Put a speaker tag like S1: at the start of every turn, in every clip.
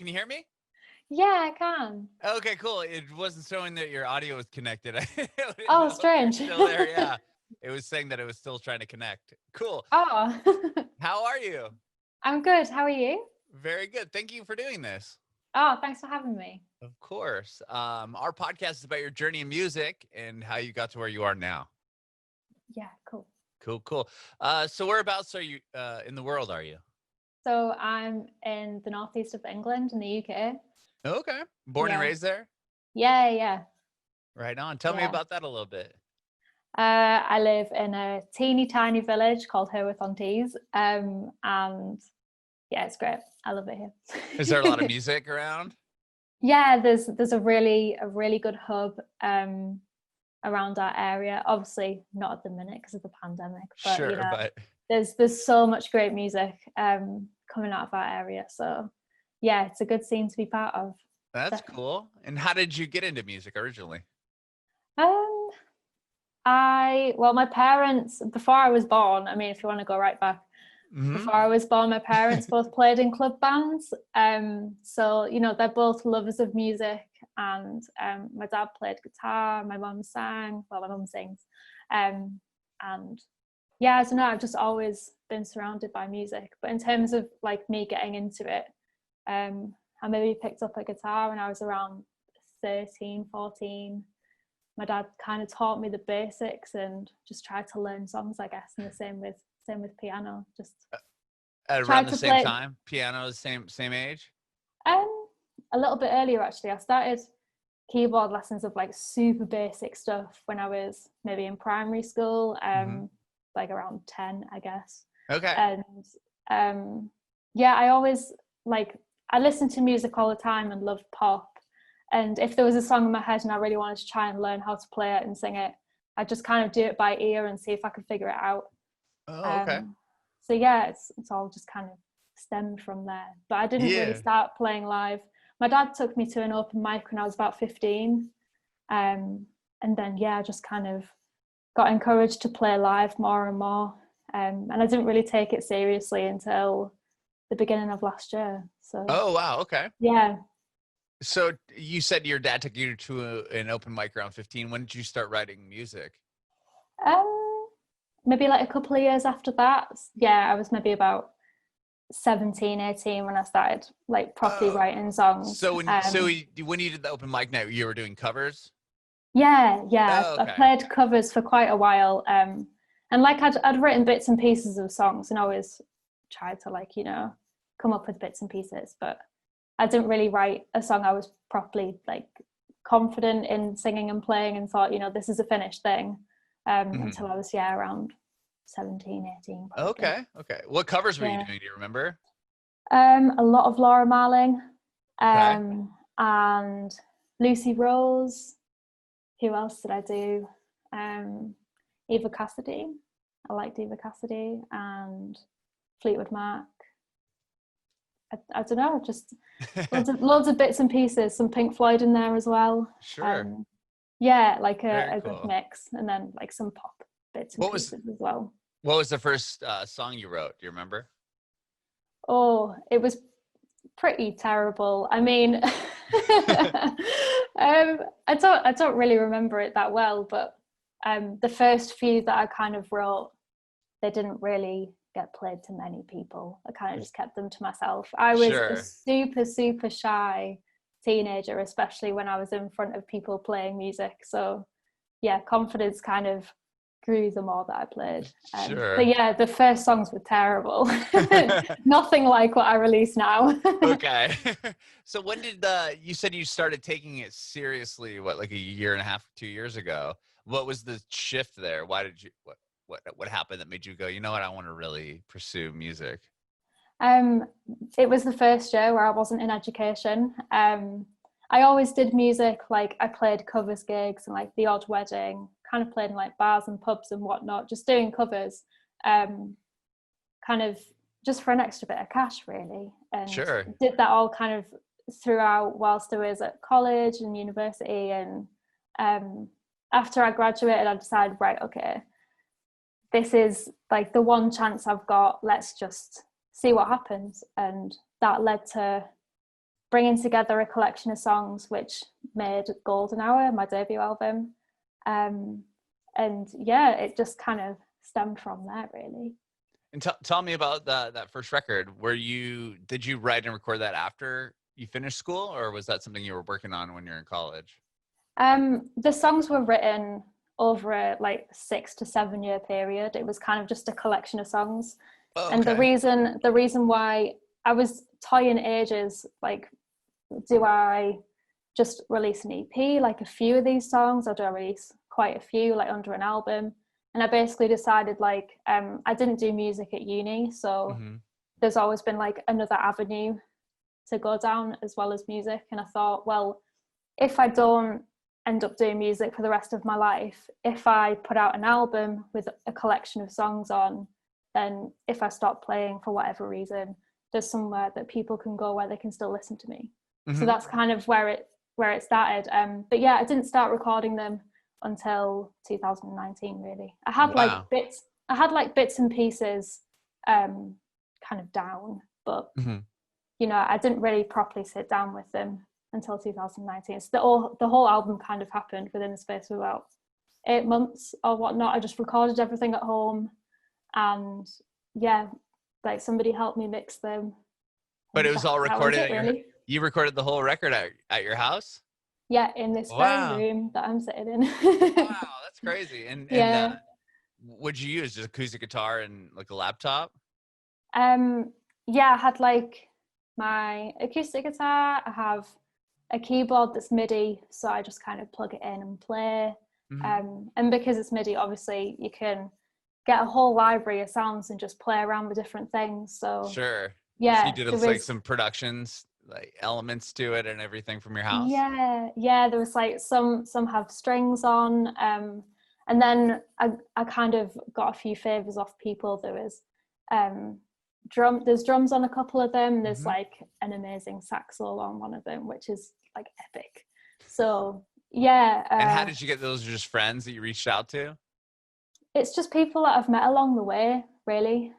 S1: Can you hear me?
S2: Yeah, I can.
S1: Okay, cool. It wasn't showing that your audio was connected. I didn't
S2: Oh,
S1: know if you were
S2: strange.
S1: still there. Yeah. It was saying that it was still trying to connect. Cool.
S2: Oh,
S1: How are you?
S2: I'm good. How are you?
S1: Very good. Thank you for doing this.
S2: Oh, thanks for having me.
S1: Of course. Our podcast is about your journey in music and how you got to where you are now.
S2: Yeah, cool.
S1: Cool. So whereabouts are you in the world are you?
S2: So I'm in the northeast of England in the UK.
S1: Okay. Born and
S2: Yeah.
S1: raised there?
S2: Yeah.
S1: Right on. Tell me
S2: Yeah.
S1: about that a little bit.
S2: I live in a teeny tiny village called Herworth-on-Tees. And yeah, it's great. I love it here.
S1: Is there a lot of music around?
S2: Yeah, there's a really good hub around our area. Obviously not at the minute because of the pandemic, but
S1: Sure,
S2: you know,
S1: but
S2: there's so much great music coming out of our area. So yeah, it's a good scene to be part of.
S1: that's
S2: Definitely.
S1: cool. And how did you get into music originally?
S2: Um, my parents, before I was born, I mean, if you want to go right back,
S1: Mm-hmm.
S2: before I was born, my parents both played in club bands. So, you know, they're both lovers of music. And my dad played guitar, my mum sang, well, my mum sings. And yeah, I don't know, I've just always been surrounded by music. But in terms of like me getting into it, I maybe picked up a guitar when I was around 13, 14. My dad kind of taught me the basics and just tried to learn songs, I guess. And the same with piano. Just
S1: At around
S2: tried
S1: the
S2: to
S1: same
S2: play
S1: time, piano, the same age.
S2: a little bit earlier actually. I started keyboard lessons of like super basic stuff when I was maybe in primary school,
S1: Mm-hmm.
S2: like around 10, I guess.
S1: Okay.
S2: And yeah, I always like I listened to music all the time and loved pop. And if there was a song in my head and I really wanted to try and learn how to play it and sing it, I'd just kind of do it by ear and see if I could figure it out.
S1: Oh, okay.
S2: So yeah, it's all just kind of stemmed from there. But I didn't really
S1: Yeah.
S2: start playing live. My dad took me to an open mic when I was about 15. And then, yeah, I just kind of got encouraged to play live more and more. And I didn't really take it seriously until the beginning of last year. So,
S1: Oh, wow. Okay.
S2: yeah.
S1: So you said your dad took you to an open mic around 15. When did you start writing music?
S2: Maybe like a couple of years after that. Yeah, I was maybe about 17, 18 when I started like properly
S1: Oh,
S2: writing songs.
S1: so when you did the open mic night, you were doing covers?
S2: Yeah,
S1: Oh,
S2: I
S1: okay.
S2: played covers for quite a while, and like I'd written bits and pieces of songs, and always tried to like come up with bits and pieces, but I didn't really write a song I was properly like confident in singing and playing, and thought this is a finished thing, until I was around 17, 18 probably.
S1: Okay. What covers were you
S2: Yeah.
S1: doing? Do you remember?
S2: A lot of Laura Marling,
S1: Okay.
S2: and Lucy Rose. Who else did I do? Eva Cassidy. I liked Eva Cassidy and Fleetwood Mac. I don't know, just loads of bits and pieces. Some Pink Floyd in there as well.
S1: Sure.
S2: Yeah, like
S1: Very
S2: a good
S1: cool.
S2: mix, and then like some pop bits and pieces as well.
S1: What was the first song you wrote? Do you remember?
S2: Oh, it was pretty terrible. I mean, I don't really remember it that well, but the first few that I kind of wrote, they didn't really get played to many people. I kind of just kept them to myself. I was a super shy teenager, especially when I was in front of people playing music. So yeah, confidence kind of grew the more that I played. But yeah, the first songs were terrible. Nothing like what I release now.
S1: Okay. So when did you said you started taking it seriously, like a year and a half, 2 years ago? What was the shift there? Why did you, what happened that made you go, you know what, I want to really pursue music?
S2: It was the first year where I wasn't in education. I always did music, like I played covers gigs and like the odd wedding, kind of played in like bars and pubs and whatnot, just doing covers, kind of just for an extra bit of cash really. And did that all kind of throughout whilst I was at college and university. And after I graduated, I decided, right, okay, this is like the one chance I've got, let's just see what happens. And that led to bringing together a collection of songs which made Golden Hour, my debut album. And yeah, it just kind of stemmed from there, really.
S1: And tell me about that first record. Did you write and record that after you finished school, or was that something you were working on when you're in college?
S2: The songs were written over a like 6 to 7 year period. It was kind of just a collection of songs.
S1: Oh, okay.
S2: And the reason why I was toying ages, like, do I just release an EP, like a few of these songs, or do I release quite a few, like under an album? And I basically decided, like, I didn't do music at uni, so there's always been like another avenue to go down as well as music. And I thought, well, if I don't end up doing music for the rest of my life, if I put out an album with a collection of songs on, then if I stop playing for whatever reason, there's somewhere that people can go where they can still listen to me. So that's kind of where it started. But yeah, I didn't start recording them until 2019, really. I had like bits and pieces kind of down, but you know, I didn't really properly sit down with them until 2019. So the whole album kind of happened within the space of about 8 months or whatnot. I just recorded everything at home, and yeah, like somebody helped me mix them.
S1: But it was all recorded
S2: really.
S1: You recorded the whole record at your house?
S2: Yeah, in this very room that I'm sitting in.
S1: Wow, that's crazy. And what'd you use? Just acoustic guitar and like a laptop?
S2: Yeah, I had like my acoustic guitar. I have a keyboard that's MIDI, so I just kind of plug it in and play. And because it's MIDI, obviously you can get a whole library of sounds and just play around with different things. So
S1: sure.
S2: Yeah,
S1: so you did like some productions, like elements to it and everything from your house?
S2: Yeah, there was like some have strings on, and then I kind of got a few favors off people. There was there's drums on a couple of them. There's like an amazing sax solo on one of them, which is like epic. So yeah.
S1: And how did you get those? Just friends that you reached out to?
S2: It's just people that I've met along the way, really.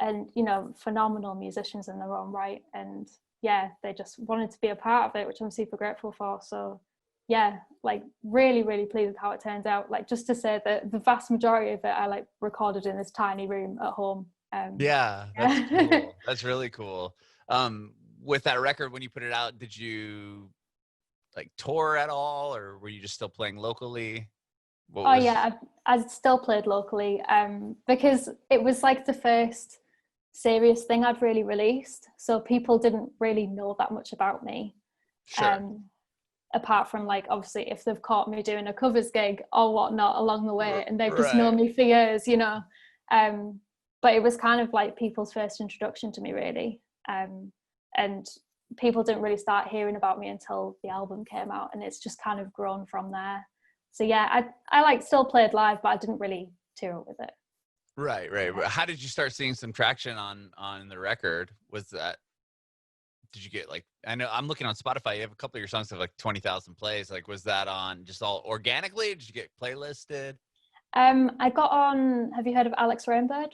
S2: And you know, phenomenal musicians in their own right, and yeah, they just wanted to be a part of it, which I'm super grateful for. So yeah, like really pleased with how it turns out. Like, just to say that the vast majority of it I like recorded in this tiny room at home.
S1: That's cool. That's really cool. With that record, when you put it out, did you like tour at all, or were you just still playing locally?
S2: Yeah, I still played locally, because it was like the first serious thing I'd really released, so people didn't really know that much about me. Apart from, like, obviously if they've caught me doing a covers gig or whatnot along the way, and they've just known me for years, you know. But it was kind of like people's first introduction to me, really. And people didn't really start hearing about me until the album came out, and it's just kind of grown from there. So yeah, I like still played live, but I didn't really tour with it.
S1: Right. How did you start seeing some traction on the record? Did you get, like, I know I'm looking on Spotify, you have a couple of your songs have like 20,000 plays. Like, was that on just all organically? Did you get playlisted?
S2: I got on, have you heard of Alex Rainbird?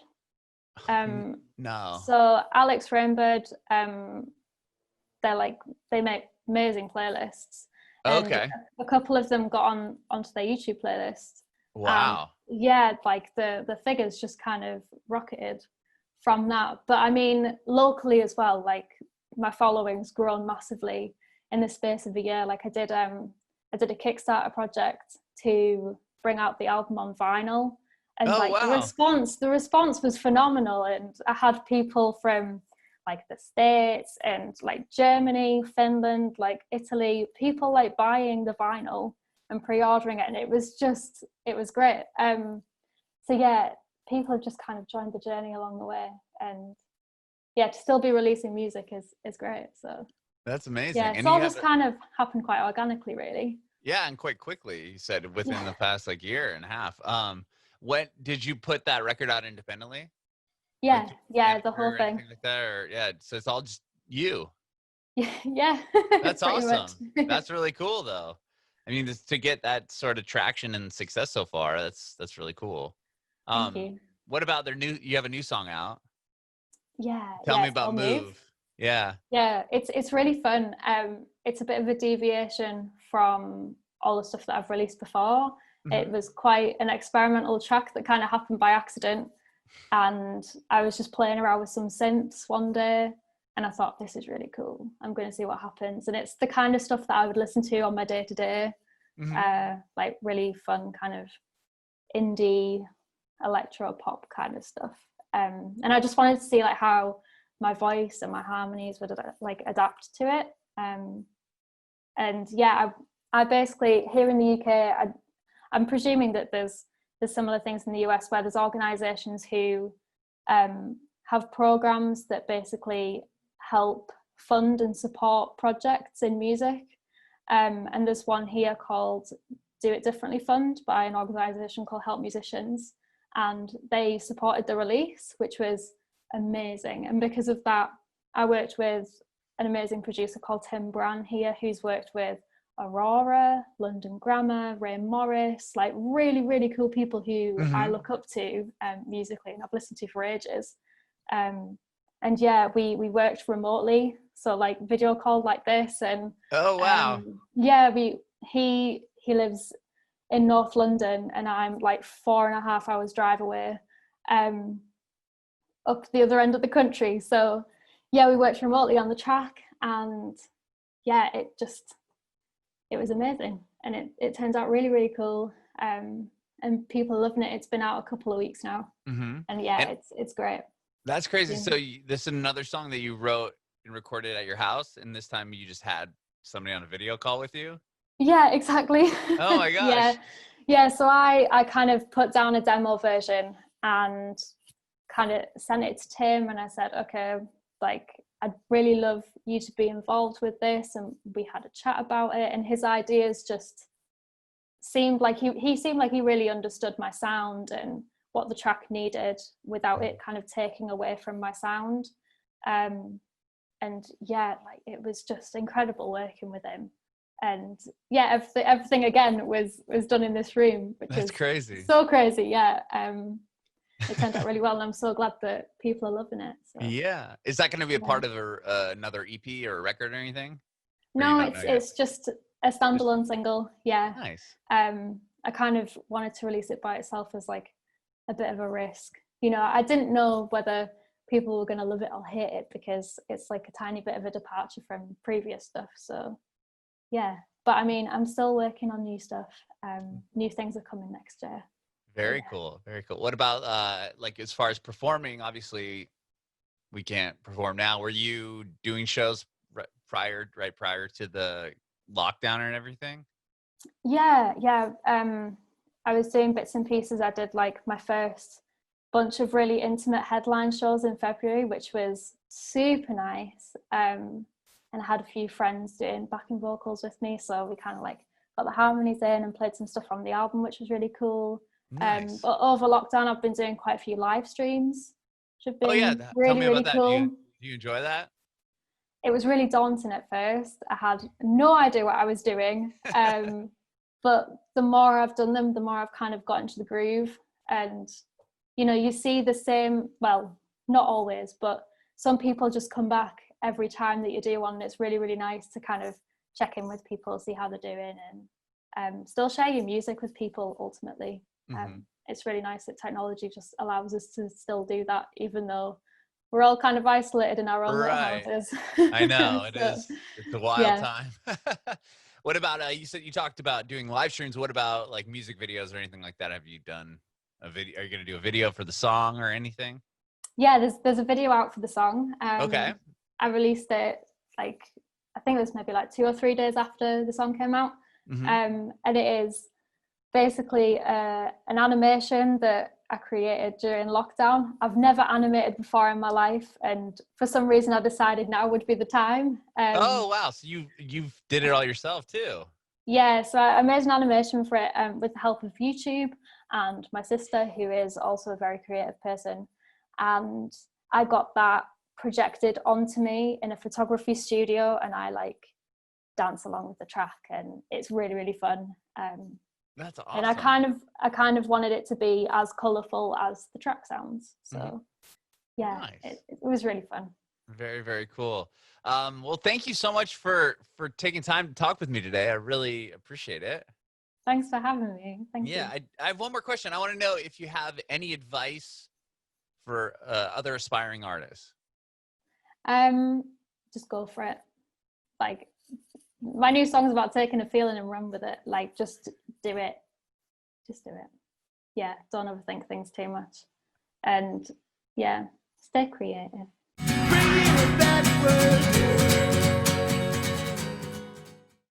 S1: No.
S2: So Alex Rainbird, they make amazing playlists.
S1: Okay.
S2: A couple of them got onto their YouTube playlist.
S1: Wow.
S2: Yeah, like the figures just kind of rocketed from that. But I mean, locally as well, like my following's grown massively in the space of a year. Like I did a Kickstarter project to bring out the album on vinyl, and the response was phenomenal. And I had people from like the States and like Germany, Finland, like Italy, people like buying the vinyl and pre-ordering it, and it was great. So yeah, people have just kind of joined the journey along the way, and yeah, to still be releasing music is great. So
S1: that's amazing.
S2: Yeah, it's all just kind of happened quite organically, really.
S1: Yeah, and quite quickly. You said within the past like year and a half. When did you put that record out independently?
S2: Yeah, like, the whole thing.
S1: Like that, or, so it's all just you.
S2: Yeah.
S1: That's awesome. That's really cool, though. I mean, to get that sort of traction and success so far, that's really cool.
S2: Thank you.
S1: What about you have a new song out?
S2: Yeah.
S1: Tell me about Move. Yeah.
S2: Yeah, it's really fun. It's a bit of a deviation from all the stuff that I've released before. It
S1: Hmm.
S2: was quite an experimental track that kind of happened by accident, and I was just playing around with some synths one day, and I thought, this is really cool. I'm going to see what happens. And it's the kind of stuff that I would listen to on my day to day,
S1: Hmm.
S2: like really fun kind of indie electro pop kind of stuff. And I just wanted to see like how my voice and my harmonies would like adapt to it. And yeah, I basically here in the UK, I'm presuming that there's similar things in the US where there's organisations who have programs that basically help fund and support projects in music. And there's one here called Do It Differently Fund by an organisation called Help Musicians, and they supported the release, which was amazing. And because of that, I worked with an amazing producer called Tim Bran here, who's worked with Aurora, London Grammar, Ray Morris, like really, really cool people who I look up to musically and I've listened to for ages. And yeah, we worked remotely, so like video call like this, and
S1: Oh, wow.
S2: yeah, he lives in North London and I'm like 4.5 hours drive away, up the other end of the country. So yeah, we worked remotely on the track, and yeah, it was amazing, and it turns out really, really cool. And people are loving it. It's been out a couple of weeks now,
S1: Hmm.
S2: and yeah,
S1: And
S2: it's great.
S1: that's crazy.
S2: Yeah.
S1: So this is another song that you wrote and recorded at your house, and this time you just had somebody on a video call with you?
S2: Yeah, exactly.
S1: Oh my
S2: Yeah,
S1: gosh.
S2: yeah. So I kind of put down a demo version and kind of sent it to Tim, and I said, okay, like I'd really love you to be involved with this, and we had a chat about it, and his ideas just seemed like he seemed like he really understood my sound and what the track needed without it kind of taking away from my sound. And yeah, like it was just incredible working with him. And yeah, everything again was done in this room, which
S1: That's
S2: is
S1: crazy.
S2: so crazy. Yeah, it turned out really well, and I'm so glad that people are loving it. So
S1: Yeah. Is that going to be a
S2: yeah.
S1: part of another EP or a record or anything? Or you
S2: No,
S1: don't know yet?
S2: it's just a
S1: Just
S2: standalone single. Yeah.
S1: nice.
S2: I kind of wanted to release it by itself as like a bit of a risk. You know, I didn't know whether people were going to love it or hate it, because it's like a tiny bit of a departure from previous stuff. So yeah, but I mean, I'm still working on new stuff. New things are coming next year. So
S1: Very
S2: yeah.
S1: cool. Very cool. What about like as far as performing? Obviously, we can't perform now. Were you doing shows prior to the lockdown and everything?
S2: Yeah. I was doing bits and pieces. I did like my first bunch of really intimate headline shows in February, which was super nice. And I had a few friends doing backing vocals with me, so we kind of like got the harmonies in and played some stuff from the album, which was really cool.
S1: Nice.
S2: But over lockdown, I've been doing quite a few live streams, which have
S1: Oh yeah.
S2: been
S1: Tell
S2: really,
S1: me about
S2: really
S1: that.
S2: cool.
S1: Do you enjoy that?
S2: It was really daunting at first. I had no idea what I was doing. But the more I've done them, the more I've kind of got into the groove. And, you know, you see the same, well, not always, but some people just come back every time that you do one. And it's really, really nice to kind of check in with people, see how they're doing, and still share your music with people ultimately.
S1: Hmm.
S2: It's really nice that technology just allows us to still do that, even though we're all kind of isolated in our own little
S1: Right.
S2: houses.
S1: I know it
S2: So,
S1: is. It's a wild
S2: yeah.
S1: time. What about you said you talked about doing live streams. What about like music videos or anything like that? Have you done a video? Are you going to do a video for the song or anything?
S2: Yeah, there's a video out for the song.
S1: Okay.
S2: I released it like, I think it was maybe like 2 or 3 days after the song came out.
S1: Hmm.
S2: And it is basically an animation that I created during lockdown. I've never animated before in my life, and for some reason I decided now would be the time.
S1: Oh wow! So you did it all yourself too.
S2: Yeah, so I made an animation for it with the help of YouTube and my sister, who is also a very creative person. And I got that projected onto me in a photography studio, and I like dance along with the track, and it's really, really fun.
S1: That's
S2: And
S1: awesome.
S2: I kind of wanted it to be as colourful as the track sounds.
S1: Hmm.
S2: So yeah,
S1: Nice.
S2: it was really fun.
S1: Very, very cool. Well, thank you so much for taking time to talk with me today. I really appreciate it.
S2: Thanks for having me. Thank you.
S1: Yeah, I have one more question. I want to know if you have any advice for other aspiring artists.
S2: Just go for it. Like, my new song's about taking a feeling and run with it. Like, just do it. Just do it. Yeah, don't overthink things too much. And yeah, stay creative. Bring me that word.